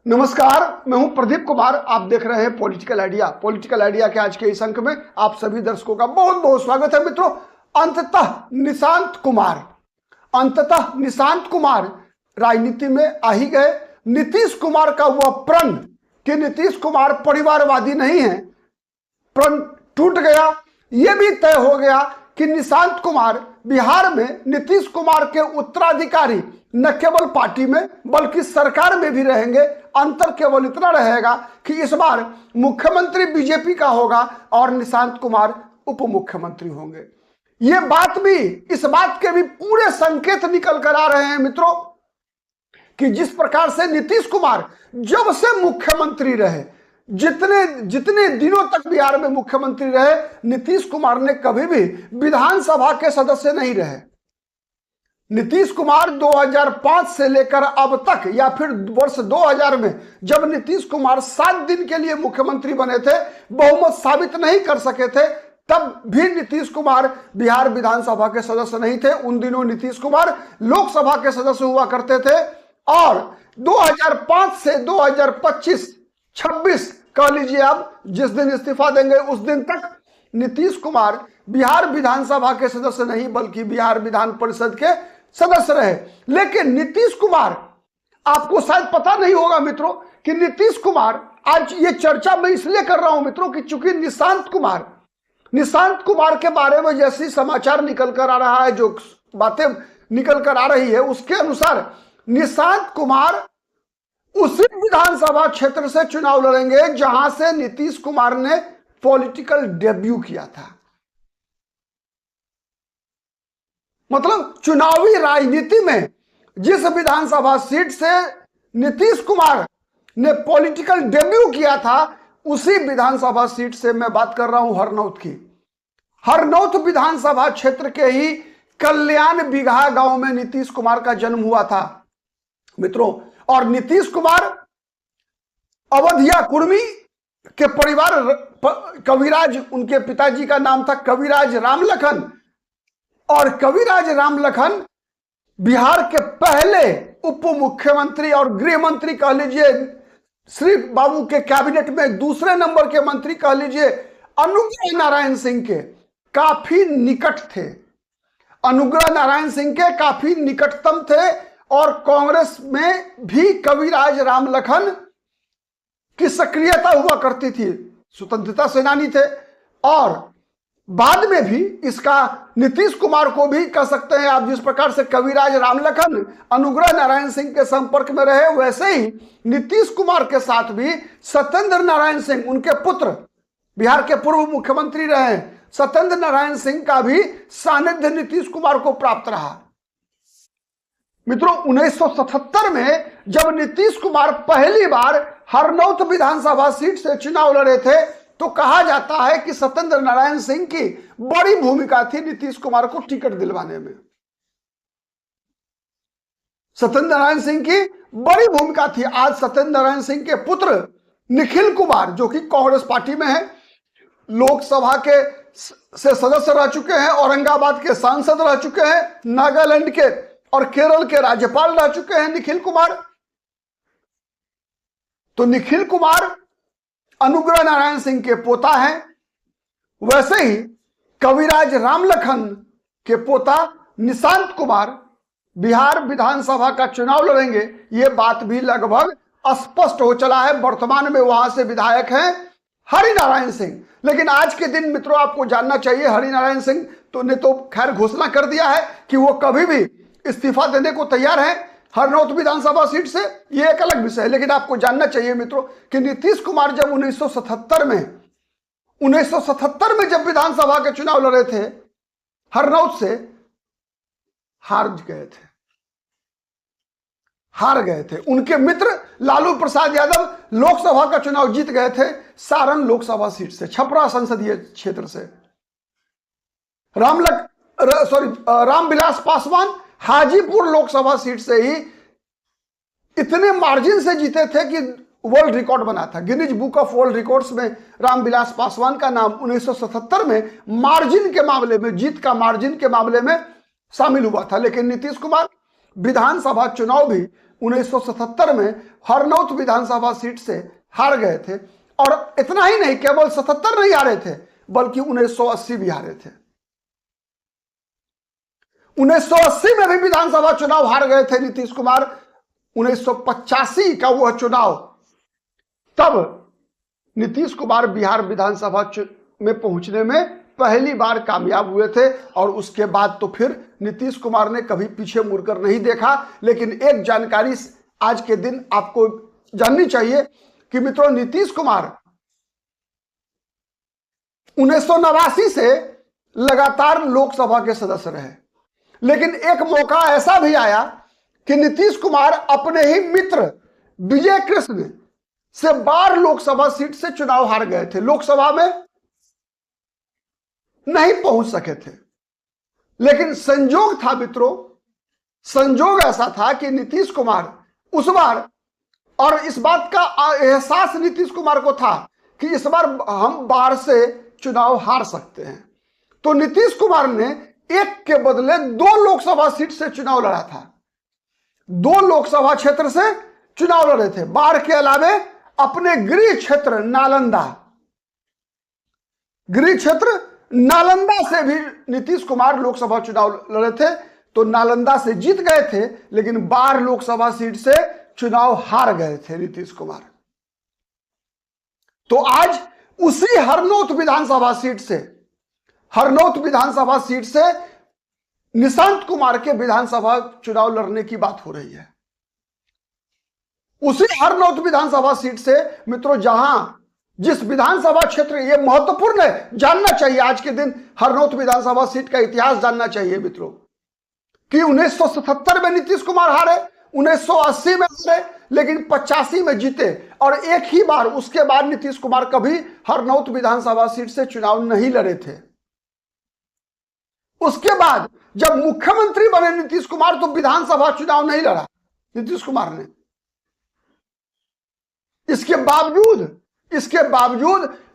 नमस्कार, मैं हूं प्रदीप कुमार। आप देख रहे हैं पॉलिटिकल आइडिया। पॉलिटिकल आइडिया के आज के इस अंक में आप सभी दर्शकों का बहुत बहुत स्वागत है। मित्रों, अंततः निशांत कुमार राजनीति में आ ही गए। नीतीश कुमार का वह प्रण कि नीतीश कुमार परिवारवादी नहीं है, प्रण टूट गया। यह भी तय हो गया कि निशांत कुमार बिहार में नीतीश कुमार के उत्तराधिकारी न केवल पार्टी में बल्कि सरकार में भी रहेंगे। अंतर केवल इतना रहेगा कि इस बार मुख्यमंत्री बीजेपी का होगा और निशांत कुमार उप मुख्यमंत्री होंगे। ये बात भी, इस बात के भी पूरे संकेत निकल कर आ रहे हैं मित्रों कि जिस प्रकार से नीतीश कुमार जब से मुख्यमंत्री रहे, जितने दिनों तक बिहार में मुख्यमंत्री रहे, नीतीश कुमार ने कभी भी विधानसभा के सदस्य नहीं रहे। नीतीश कुमार 2005 से लेकर अब तक या फिर वर्ष 2000 में जब नीतीश कुमार 7 दिन के लिए मुख्यमंत्री बने थे, बहुमत साबित नहीं कर सके थे, तब भी नीतीश कुमार बिहार विधानसभा के सदस्य नहीं थे। उन दिनों नीतीश कुमार लोकसभा के सदस्य हुआ करते थे और 2005 से 2025-26 कह लीजिए आप, जिस दिन इस्तीफा देंगे उस दिन तक नीतीश कुमार बिहार विधानसभा के सदस्य नहीं बल्कि बिहार विधान परिषद के सदस्य रहे। लेकिन नीतीश कुमार, आपको शायद पता नहीं होगा मित्रों कि नीतीश कुमार, आज ये चर्चा मैं इसलिए कर रहा हूं मित्रों कि चूंकि निशांत कुमार के बारे में जैसी समाचार निकल कर आ रहा है, जो बातें निकल कर आ रही है, उसके अनुसार निशांत कुमार उसी विधानसभा क्षेत्र से चुनाव लड़ेंगे जहां से नीतीश कुमार ने पॉलिटिकल डेब्यू किया था। मतलब चुनावी राजनीति में जिस विधानसभा सीट से नीतीश कुमार ने पॉलिटिकल डेब्यू किया था, उसी विधानसभा सीट से मैं बात कर रहा हूं हरनौत की। हरनौत विधानसभा क्षेत्र के ही कल्याण बिगहा गांव में नीतीश कुमार का जन्म हुआ था मित्रों। और नीतीश कुमार अवधिया कुर्मी के परिवार, कविराज, उनके पिताजी का नाम था कविराज रामलखन, और कविराज रामलखन बिहार के पहले उप मुख्यमंत्री और गृह मंत्री कह लीजिए, श्री बाबू के कैबिनेट में दूसरे नंबर के मंत्री कह लीजिए, अनुग्रह नारायण सिंह के काफी निकट थे। अनुग्रह नारायण सिंह के काफी निकटतम थे और कांग्रेस में भी कविराज रामलखन की सक्रियता हुआ करती थी, स्वतंत्रता सेनानी थे। और बाद में भी इसका नीतीश कुमार को भी कह सकते हैं आप, जिस प्रकार से कविराज रामलखन अनुग्रह नारायण सिंह के संपर्क में रहे, वैसे ही नीतीश कुमार के साथ भी सत्येंद्र नारायण सिंह, उनके पुत्र, बिहार के पूर्व मुख्यमंत्री रहे सत्येंद्र नारायण सिंह का भी सानिध्य नीतीश कुमार को प्राप्त रहा। मित्रों, 1977 में जब नीतीश कुमार पहली बार हरनौत विधानसभा सीट से चुनाव लड़े थे, तो कहा जाता है कि सत्येंद्र नारायण सिंह की बड़ी भूमिका थी नीतीश कुमार को टिकट दिलवाने में। सत्येंद्र नारायण सिंह की बड़ी भूमिका थी। आज सत्येंद्र नारायण सिंह के पुत्र निखिल कुमार, जो कि कांग्रेस पार्टी में है, लोकसभा के से सदस्य रह चुके हैं, औरंगाबाद के सांसद रह चुके हैं, नागालैंड के और केरल के राज्यपाल रह चुके हैं निखिल कुमार। तो निखिल कुमार अनुग्रह नारायण सिंह के पोता हैं। वैसे ही कविराज रामलखन के पोता निशांत कुमार बिहार विधानसभा का चुनाव लड़ेंगे। यह बात भी लगभग स्पष्ट हो चला है। वर्तमान में वहां से विधायक हैं हरिनारायण सिंह। लेकिन आज के दिन मित्रों, आपको जानना चाहिए, हरिनारायण सिंह ने तो खैर घोषणा कर दिया है कि वो कभी भी इस्तीफा देने को तैयार है हरनौत विधानसभा सीट से। यह एक अलग विषय है। लेकिन आपको जानना चाहिए मित्रों कि नीतीश कुमार जब 1977 में जब विधानसभा के चुनाव लड़े थे, हरनौत से हार गए थे। उनके मित्र लालू प्रसाद यादव लोकसभा का चुनाव जीत गए थे सारण लोकसभा सीट से, छपरा संसदीय क्षेत्र से। रामविलास पासवान हाजीपुर लोकसभा सीट से ही इतने मार्जिन से जीते थे कि वर्ल्ड रिकॉर्ड बना था। Guinness book of world records में रामविलास पासवान का नाम 1977 में मार्जिन के मामले में, जीत का मार्जिन के मामले में शामिल हुआ था। लेकिन नीतीश कुमार विधानसभा चुनाव भी 1977 में हरनौत विधानसभा सीट से हार गए थे। और इतना ही नहीं, केवल 77 नहीं हारे थे बल्कि 1980 भी हारे थे। 1980 में भी विधानसभा चुनाव हार गए थे नीतीश कुमार। 1985 का वह चुनाव, तब नीतीश कुमार बिहार विधानसभा में पहुंचने में पहली बार कामयाब हुए थे। और उसके बाद तो फिर नीतीश कुमार ने कभी पीछे मुड़कर नहीं देखा। लेकिन एक जानकारी आज के दिन आपको जाननी चाहिए कि मित्रों, नीतीश कुमार 1989 से लगातार लोकसभा के सदस्य रहे। लेकिन एक मौका ऐसा भी आया कि नीतीश कुमार अपने ही मित्र विजय कृष्ण से बार लोकसभा सीट से चुनाव हार गए थे, लोकसभा में नहीं पहुंच सके थे। लेकिन संजोग था मित्रों, संजोग ऐसा था कि नीतीश कुमार उस बार, और इस बात का एहसास नीतीश कुमार को था कि इस बार हम बार से चुनाव हार सकते हैं। तो नीतीश कुमार ने एक के बदले 2 लोकसभा सीट से चुनाव लड़ा था। 2 लोकसभा क्षेत्र से चुनाव लड़े थे। बाढ़ के अलावे अपने गृह क्षेत्र नालंदा, गृह क्षेत्र नालंदा से भी नीतीश कुमार लोकसभा चुनाव लड़े थे। तो नालंदा से जीत गए थे, लेकिन बाढ़ लोकसभा सीट से चुनाव हार गए थे नीतीश कुमार। तो आज उसी हरनौत विधानसभा सीट से निशांत कुमार के विधानसभा चुनाव लड़ने की बात हो रही है। उसी हरनौत विधानसभा सीट से मित्रों, जहां जिस विधानसभा क्षेत्र, ये महत्वपूर्ण है, जानना चाहिए आज के दिन हरनौत विधानसभा सीट का इतिहास जानना चाहिए मित्रों, कि 1977 में नीतीश कुमार हारे, 1980 में हारे, लेकिन 85 में जीते। और एक ही बार उसके बाद नीतीश कुमार कभी हरनौत विधानसभा सीट से चुनाव नहीं लड़े थे। उसके बाद जब मुख्यमंत्री बने नीतीश कुमार, तो विधानसभा चुनाव नहीं लड़ा नीतीश कुमार ने। इसके बावजूद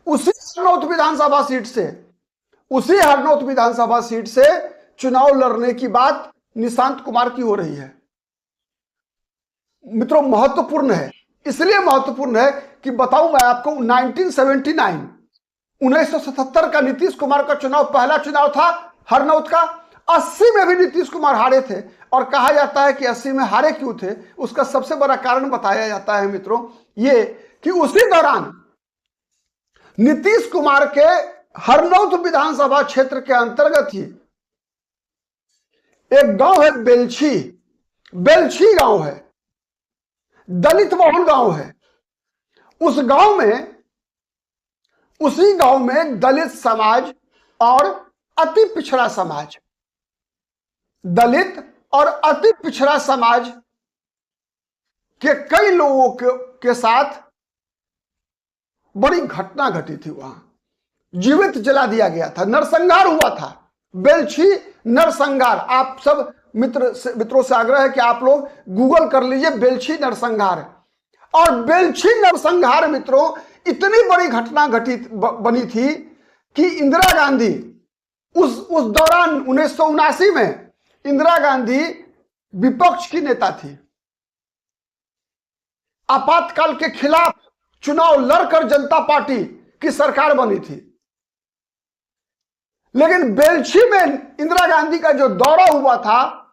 उसी हरनौत विधानसभा सीट से चुनाव लड़ने की बात निशांत कुमार की हो रही है। मित्रों, महत्वपूर्ण है, इसलिए महत्वपूर्ण है कि बताऊं मैं आपको, 1977 का नीतीश कुमार का चुनाव पहला चुनाव था हरनौत का। 80 में भी नीतीश कुमार हारे थे। और कहा जाता है कि 80 में हारे क्यों थे, उसका सबसे बड़ा कारण बताया जाता है मित्रों, ये कि उसी दौरान नीतीश कुमार के हरनौत विधानसभा क्षेत्र के अंतर्गत ही एक गांव है बेलछी गांव है, दलित बहुल गांव है। उसी गांव में दलित समाज और अति पिछड़ा समाज, दलित और अति पिछड़ा समाज के कई लोगों के साथ बड़ी घटना घटी थी। वहां जीवित जला दिया गया था, नरसंहार हुआ था। बेलछी नरसंहार, आप सब मित्रों से आग्रह है कि आप लोग गूगल कर लीजिए बेलछी नरसंहार। और बेलछी नरसंहार मित्रों, इतनी बड़ी घटना बनी थी कि इंदिरा गांधी उस दौरान 1979 में इंदिरा गांधी विपक्ष की नेता थी। आपातकाल के खिलाफ चुनाव लड़कर जनता पार्टी की सरकार बनी थी। लेकिन बेलछी में इंदिरा गांधी का जो दौरा हुआ था,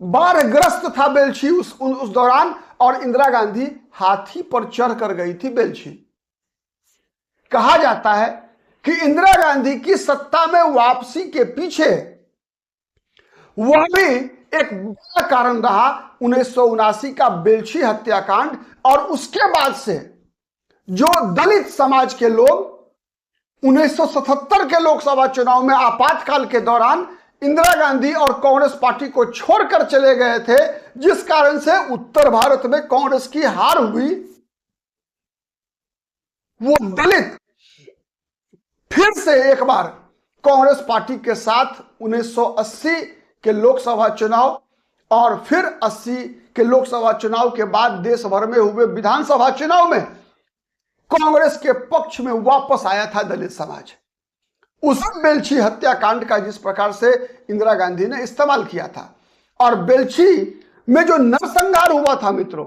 बाढ़ग्रस्त था बेलछी उस दौरान, और इंदिरा गांधी हाथी पर चढ़कर गई थी बेलछी। कहा जाता है कि इंदिरा गांधी की सत्ता में वापसी के पीछे वह भी एक बड़ा कारण रहा 1979 का बेलछी हत्याकांड। और उसके बाद से जो दलित समाज के लोग 1977 के लोकसभा चुनाव में आपातकाल के दौरान इंदिरा गांधी और कांग्रेस पार्टी को छोड़कर चले गए थे, जिस कारण से उत्तर भारत में कांग्रेस की हार हुई, वो दलित फिर से एक बार कांग्रेस पार्टी के साथ 1980 के लोकसभा चुनाव और फिर 80 के लोकसभा चुनाव के बाद देश भर में हुए विधानसभा चुनाव में कांग्रेस के पक्ष में वापस आया था दलित समाज। उस बेलछी हत्याकांड का जिस प्रकार से इंदिरा गांधी ने इस्तेमाल किया था, और बेलछी में जो नरसंहार हुआ था मित्रों,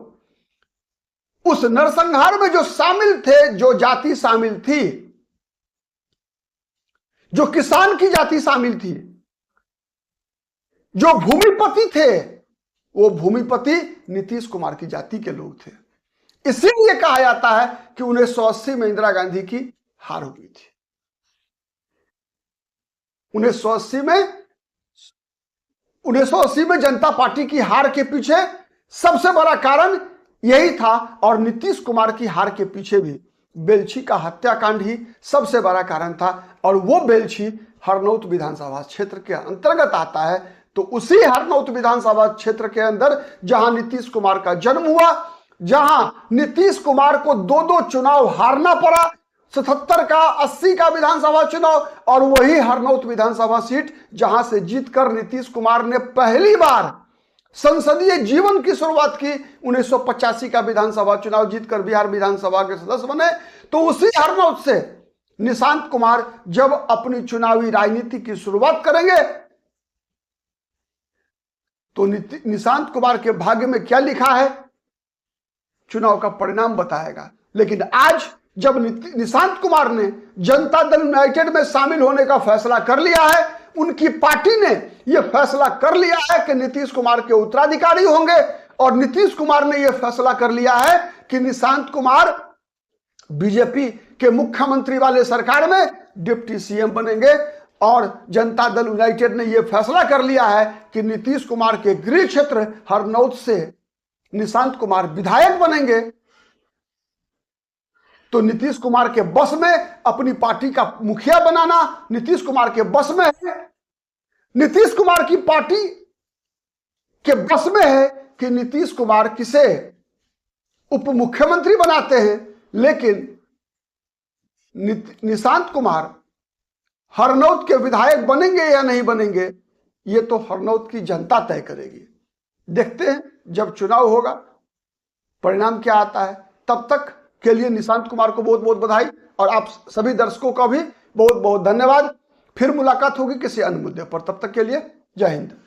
उस नरसंहार में जो शामिल थे, जो जाति शामिल थी, जो किसान की जाति शामिल थी, जो भूमिपति थे, वो भूमिपति नीतीश कुमार की जाति के लोग थे। इसीलिए कहा जाता है कि 1980 में इंदिरा गांधी की हार हो गई थी। 1980 में जनता पार्टी की हार के पीछे सबसे बड़ा कारण यही था, और नीतीश कुमार की हार के पीछे भी बेलछी का हत्याकांड ही सबसे बड़ा कारण था। और वो बेलछी हरनौत विधानसभा क्षेत्र के अंतर्गत आता है। तो उसी हरनौत विधानसभा क्षेत्र के अंदर जहां नीतीश कुमार का जन्म हुआ, जहां नीतीश कुमार को 2 चुनाव हारना पड़ा, 77 का 80 का विधानसभा चुनाव, और वही हरनौत विधानसभा सीट जहां से जीतकर नीतीश कुमार ने पहली बार संसदीय जीवन की शुरुआत की। 1985 का विधानसभा चुनाव जीतकर बिहार विधानसभा के सदस्य बने। तो उसी हरनौत से निशांत कुमार जब अपनी चुनावी राजनीति की शुरुआत करेंगे, तो निशांत कुमार के भाग्य में क्या लिखा है, चुनाव का परिणाम बताएगा। लेकिन आज जब निशांत कुमार ने जनता दल यूनाइटेड में शामिल होने का फैसला कर लिया है, उनकी पार्टी ने यह फैसला कर लिया है कि नीतीश कुमार के उत्तराधिकारी होंगे, और नीतीश कुमार ने यह फैसला कर लिया है कि निशांत कुमार बीजेपी के मुख्यमंत्री वाले सरकार में डिप्टी सीएम बनेंगे, और जनता दल यूनाइटेड ने यह फैसला कर लिया है कि नीतीश कुमार के गृह क्षेत्र हरनौत से निशांत कुमार विधायक बनेंगे। तो नीतीश कुमार के बस में अपनी पार्टी का मुखिया बनाना नीतीश कुमार के बस में है। नीतीश कुमार की पार्टी के बस में है कि नीतीश कुमार किसे उप मुख्यमंत्री बनाते हैं। लेकिन निशांत कुमार हरनौत के विधायक बनेंगे या नहीं बनेंगे, ये तो हरनौत की जनता तय करेगी। देखते हैं जब चुनाव होगा परिणाम क्या आता है। तब तक के लिए निशांत कुमार को बहुत बहुत बधाई, और आप सभी दर्शकों का भी बहुत बहुत धन्यवाद। फिर मुलाकात होगी किसी अन्य मुद्दे पर, तब तक के लिए जय हिंद।